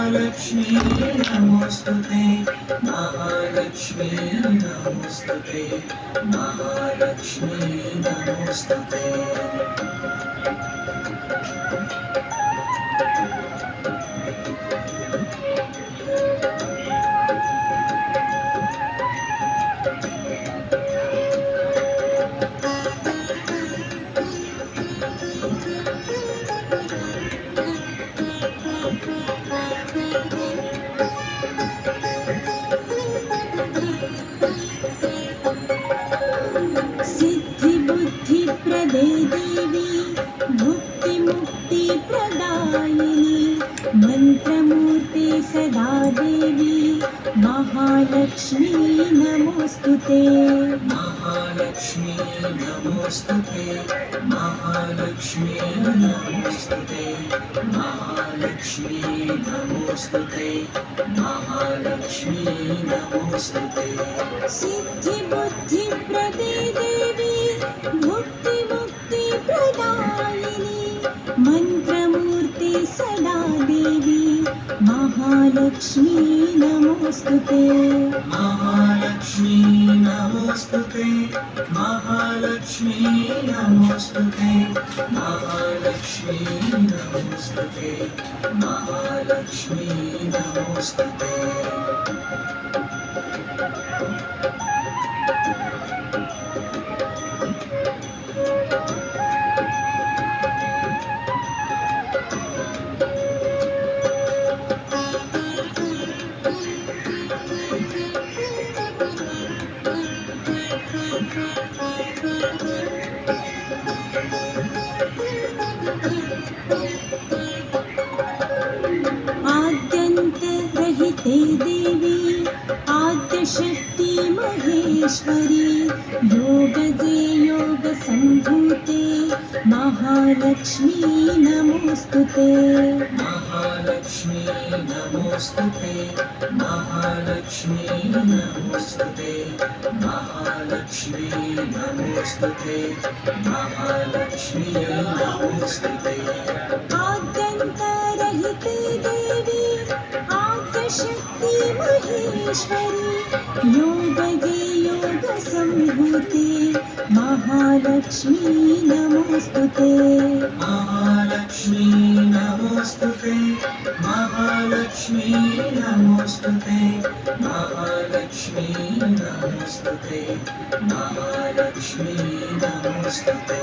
महालक्ष्मी नमोस्तुते महालक्ष्मी नमोस्तुते महालक्ष्मी नमोस्तुते सिद्धिबुद्धिप्रदे देवी भुक्तिमुक्तिप्रदायिनी मन्त्रमूर्ते सदा देवी महालक्ष्मी नमोस्तुते महालक्ष्मी नमोस्तुते महालक्ष्मी नमोस्तुते महालक्ष्मी नमोस्तुते महालक्ष्मी नमोस्तुते सिद्धिबुद्धिप्रदे देवी भुक्तिमुक्तिप्रदायिनी मन्त्रमूर्ते सदा देवी महालक्ष्मी नमोस्तुते महालक्ष्मी नमोस्तुते महालक्ष्मी नमोस्तुते महालक्ष्मी नमोस्तुते महालक्ष्मी नमोस्तुते आद्यन्तरहिते देवी आद्यशक्ति महेश्वरी योगदे योगसम्भूते महालक्ष्मी नमोस्तुते महालक्ष्मी नमोस्तुते महालक्ष्मी नमोस्तुते महालक्ष्मी नमोस्तुते महालक्ष्मी नमोस्तुते आद्यन्तरहिते देवी आद्यशक्ति महेश्वरी योगदे योगसम्भूते महालक्ष्मी नमोस्तुते महालक्ष्मी नमोस्तुते महालक्ष्मी नमोस्तुते महालक्ष्मी नमोस्तुते महालक्ष्मी नमोस्तुते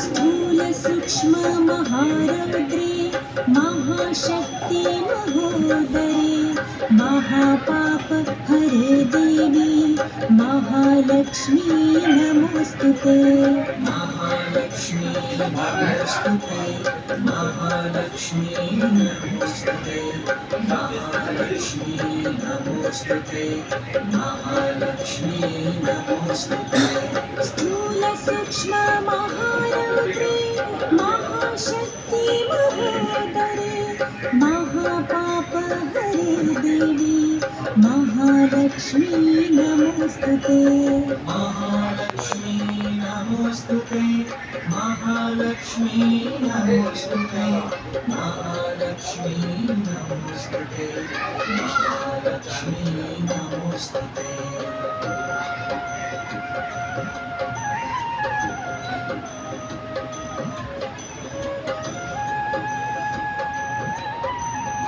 स्थूल सूक्ष्म महारौद्रे महाशक्ति महोदरे महापाप हरे देवी महालक्ष्मी नमोस्तुते महालक्ष्मी नमोस्तुते महालक्ष्मी नमोस्तुते महालक्ष्मी नमोस्तुते महालक्ष्मी नमोस्तुते स्थूल सूक्ष्म महारौद्रे महाशक्ति महोदरे महापाप हरे देवी महालक्ष्मी नमोस्तुते महालक्ष्मी नमोस्तुते महालक्ष्मी नमोस्तुते महालक्ष्मी नमोस्तुते महालक्ष्मी नमोस्तुते